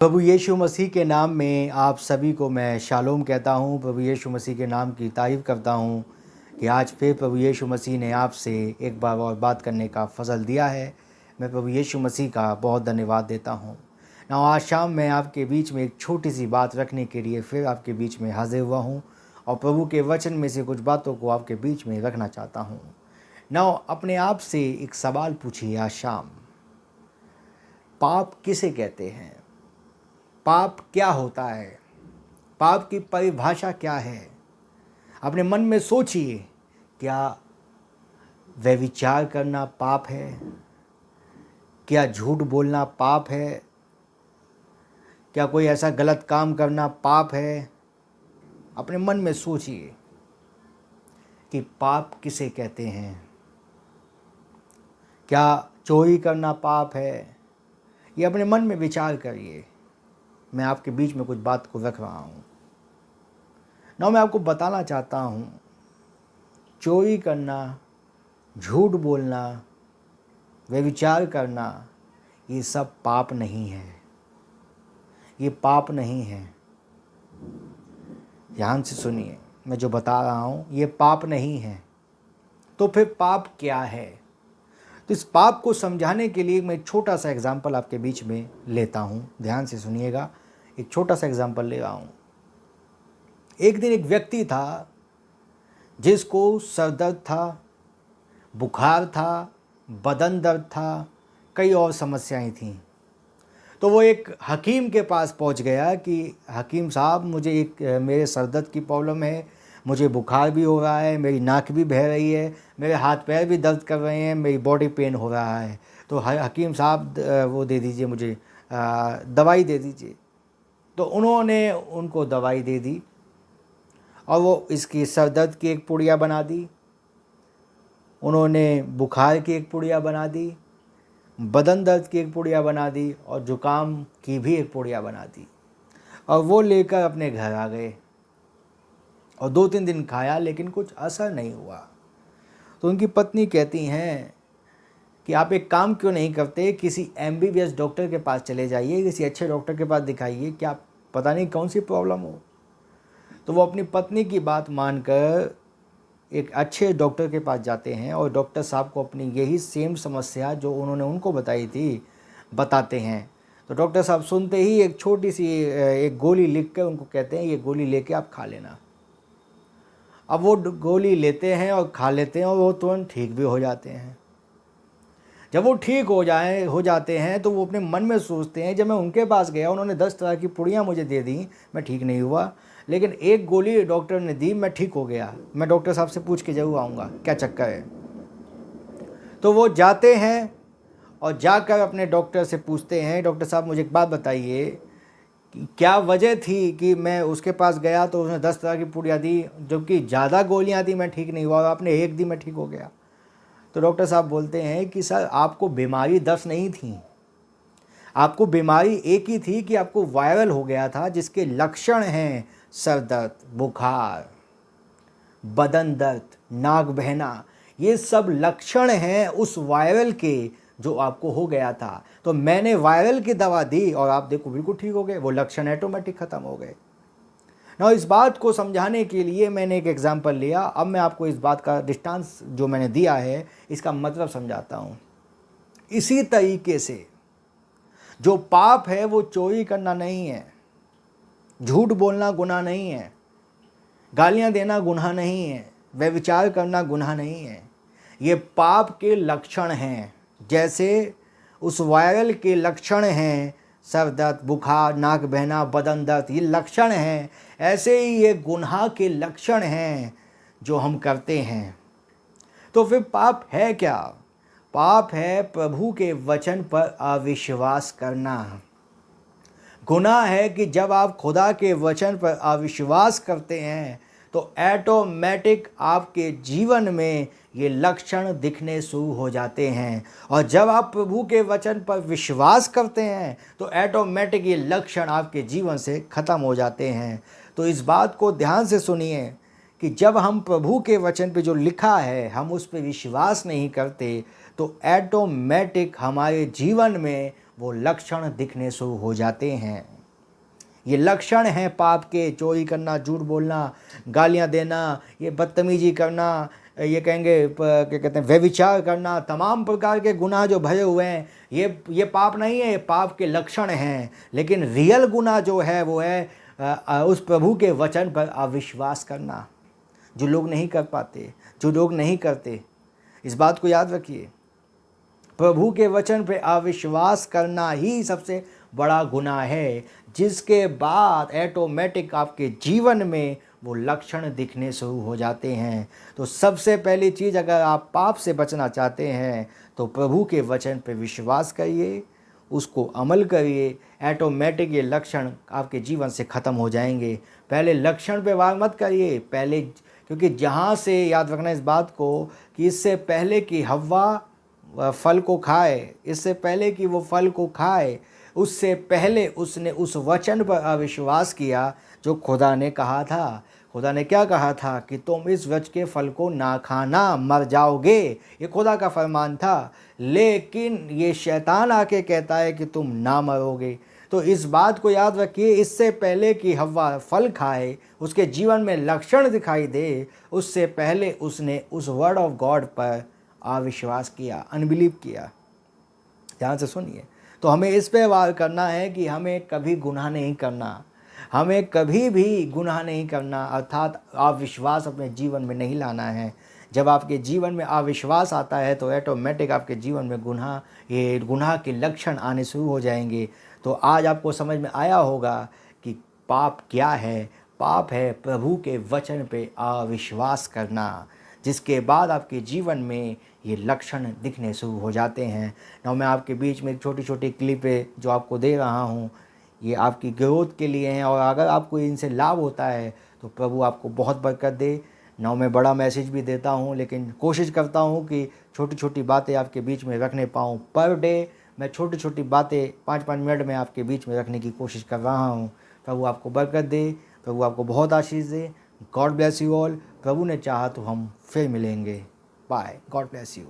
प्रभु यीशु मसीह के नाम में आप सभी को मैं शालोम कहता हूँ। प्रभु यीशु मसीह के नाम की तारीफ़ करता हूँ कि आज फिर प्रभु यीशु मसीह ने आपसे एक बार और बात करने का फजल दिया है। मैं प्रभु यीशु मसीह का बहुत धन्यवाद देता हूँ। ना आज शाम मैं आपके बीच में एक छोटी सी बात रखने के लिए फिर आपके बीच में हाजिर हुआ हूँ और प्रभु के वचन में से कुछ बातों को आपके बीच में रखना चाहता हूँ। ना अपने आप से एक सवाल पूछिए आज शाम, पाप किसे कहते हैं? पाप क्या होता है? पाप की परिभाषा क्या है? अपने मन में सोचिए, क्या व्यभिचार करना पाप है? क्या झूठ बोलना पाप है? क्या कोई ऐसा गलत काम करना पाप है? अपने मन में सोचिए कि पाप किसे कहते हैं। क्या चोरी करना पाप है? ये अपने मन में विचार करिए। मैं आपके बीच में कुछ बात को रख रहा हूँ ना, मैं आपको बताना चाहता हूँ, चोरी करना, झूठ बोलना, व्यभिचार करना, ये सब पाप नहीं है। ये पाप नहीं है। ध्यान से सुनिए, मैं जो बता रहा हूँ ये पाप नहीं है। तो फिर पाप क्या है? तो इस पाप को समझाने के लिए मैं एक छोटा सा एग्जाम्पल आपके बीच में लेता हूँ। ध्यान से सुनिएगा, एक छोटा सा एग्जाम्पल ले रहा हूँ। एक दिन एक व्यक्ति था जिसको सर दर्द था, बुखार था, बदन दर्द था, कई और समस्याएं थीं। तो वो एक हकीम के पास पहुंच गया कि हकीम साहब, मुझे मेरे सर दर्द की प्रॉब्लम है, मुझे बुखार भी हो रहा है, मेरी नाक भी बह रही है, मेरे हाथ पैर भी दर्द कर रहे हैं, मेरी बॉडी पेन हो रहा है। तो हकीम साहब वो दे दीजिए, मुझे दवाई दे दीजिए। तो उन्होंने उनको दवाई दे दी और वो इसकी सर दर्द की एक पुड़िया बना दी, उन्होंने बुखार की एक पुड़िया बना दी, बदन दर्द की एक पुड़िया बना दी और ज़ुकाम की भी एक पुड़िया बना दी। और वो लेकर अपने घर आ गए और 2-3 दिन खाया, लेकिन कुछ असर नहीं हुआ। तो उनकी पत्नी कहती हैं कि आप एक काम क्यों नहीं करते, किसी MBBS डॉक्टर के पास चले जाइए, किसी अच्छे डॉक्टर के पास दिखाइए, क्या पता नहीं कौन सी प्रॉब्लम हो। तो वो अपनी पत्नी की बात मानकर एक अच्छे डॉक्टर के पास जाते हैं और डॉक्टर साहब को अपनी यही सेम समस्या जो उन्होंने उनको बताई थी बताते हैं। तो डॉक्टर साहब सुनते ही एक छोटी सी एक गोली लिख कर उनको कहते हैं, ये गोली लेके आप खा लेना। अब वो गोली लेते हैं और खा लेते हैं और वो तुरंत ठीक भी हो जाते हैं। जब वो ठीक हो जाते हैं तो वो अपने मन में सोचते हैं, जब मैं उनके पास गया, उन्होंने 10 तरह की पुड़ियाँ मुझे दे दी, मैं ठीक नहीं हुआ, लेकिन एक गोली डॉक्टर ने दी, मैं ठीक हो गया। मैं डॉक्टर साहब से पूछ के जरूर आऊँगा क्या चक्कर है। तो वो जाते हैं और जाकर अपने डॉक्टर से पूछते हैं, डॉक्टर साहब मुझे एक बात बताइए कि क्या वजह थी कि मैं उसके पास गया तो उसने 10 तरह की पुड़ियाँ दी, जबकि ज़्यादा गोलियाँ दी, मैं ठीक नहीं हुआ, आपने एक दी, मैं ठीक हो गया। तो डॉक्टर साहब बोलते हैं कि सर, आपको बीमारी 10 नहीं थी, आपको बीमारी एक ही थी कि आपको वायरल हो गया था, जिसके लक्षण हैं सर दर्द, बुखार, बदन दर्द, नाक बहना। ये सब लक्षण हैं उस वायरल के जो आपको हो गया था। तो मैंने वायरल की दवा दी और आप देखो बिल्कुल ठीक हो गए, वो लक्षण ऑटोमेटिक ख़त्म हो गए ना। इस बात को समझाने के लिए मैंने एक एग्जाम्पल लिया। अब मैं आपको इस बात का डिस्टेंस जो मैंने दिया है इसका मतलब समझाता हूँ। इसी तरीके से जो पाप है वो चोरी करना नहीं है, झूठ बोलना गुनाह नहीं है, गालियाँ देना गुनाह नहीं है, व्यभिचार करना गुनाह नहीं है। ये पाप के लक्षण हैं। जैसे उस वायरल के लक्षण हैं सर दर्द, बुखार, नाक बहना, बदन दर्द, ये लक्षण हैं, ऐसे ही ये गुनाह के लक्षण हैं जो हम करते हैं। तो फिर पाप है क्या? पाप है प्रभु के वचन पर अविश्वास करना। गुनाह है कि जब आप खुदा के वचन पर अविश्वास करते हैं तो ऑटोमेटिक आपके जीवन में ये लक्षण दिखने शुरू हो जाते हैं। और जब आप प्रभु के वचन पर विश्वास करते हैं तो ऑटोमेटिक ये लक्षण आपके जीवन से ख़त्म हो जाते हैं। तो इस बात को ध्यान से सुनिए कि जब हम प्रभु के वचन पे जो लिखा है हम उस पर विश्वास नहीं करते तो ऑटोमेटिक हमारे जीवन में वो लक्षण दिखने शुरू हो जाते हैं। ये लक्षण हैं पाप के, चोरी करना, झूठ बोलना, गालियां देना, ये बदतमीजी करना, ये कहेंगे क्या कहते हैं व्यभिचार करना, तमाम प्रकार के गुनाह जो भरे हुए हैं, ये पाप नहीं है, ये पाप के लक्षण हैं। लेकिन रियल गुनाह जो है वो है उस प्रभु के वचन पर अविश्वास करना, जो लोग नहीं कर पाते, जो लोग नहीं करते। इस बात को याद रखिए, प्रभु के वचन पे अविश्वास करना ही सबसे बड़ा गुनाह है, जिसके बाद ऑटोमेटिक आपके जीवन में वो लक्षण दिखने शुरू हो जाते हैं। तो सबसे पहली चीज़, अगर आप पाप से बचना चाहते हैं तो प्रभु के वचन पे विश्वास करिए, उसको अमल करिए, ऑटोमेटिक ये लक्षण आपके जीवन से ख़त्म हो जाएंगे। पहले लक्षण पे वार मत करिए, पहले, क्योंकि जहाँ से याद रखना इस बात को कि इससे पहले कि हव्वा फल को खाए, इससे पहले कि वो फल को खाए, उससे पहले उसने उस वचन पर अविश्वास किया जो खुदा ने कहा था। खुदा ने क्या कहा था कि तुम इस वृक्ष के फल को ना खाना, मर जाओगे, ये खुदा का फरमान था। लेकिन ये शैतान आके कहता है कि तुम ना मरोगे। तो इस बात को याद रखिए, इससे पहले कि हव्वा फल खाए, उसके जीवन में लक्षण दिखाई दे, उससे पहले उसने उस वर्ड ऑफ गॉड पर अविश्वास किया, अनबिलीव किया। ध्यान से सुनिए। तो हमें इस पे वार करना है कि हमें कभी गुनाह नहीं करना, हमें कभी भी गुनाह नहीं करना, अर्थात अविश्वास अपने जीवन में नहीं लाना है। जब आपके जीवन में अविश्वास आता है तो ऑटोमेटिक आपके जीवन में गुनाह के लक्षण आने शुरू हो जाएंगे। तो आज आपको समझ में आया होगा कि पाप क्या है। पाप है प्रभु के वचन पे अविश्वास करना, जिसके बाद आपके जीवन में ये लक्षण दिखने शुरू हो जाते हैं। ना मैं आपके बीच में एक छोटी छोटी क्लिपें जो आपको दे रहा हूँ, ये आपकी ग्रोथ के लिए हैं, और अगर आपको इनसे लाभ होता है तो प्रभु आपको बहुत बरकत दे। ना मैं बड़ा मैसेज भी देता हूँ, लेकिन कोशिश करता हूँ कि छोटी छोटी बातें आपके बीच में रखने पाऊँ। पर डे मैं छोटी छोटी बातें 5-5 मिनट में आपके बीच में रखने की कोशिश कर रहा हूँ। प्रभु आपको बरकत दे, प्रभु आपको बहुत आशीष दे। God bless you all. प्रभु ने चाहा तो हम फिर मिलेंगे। बाय। God bless you.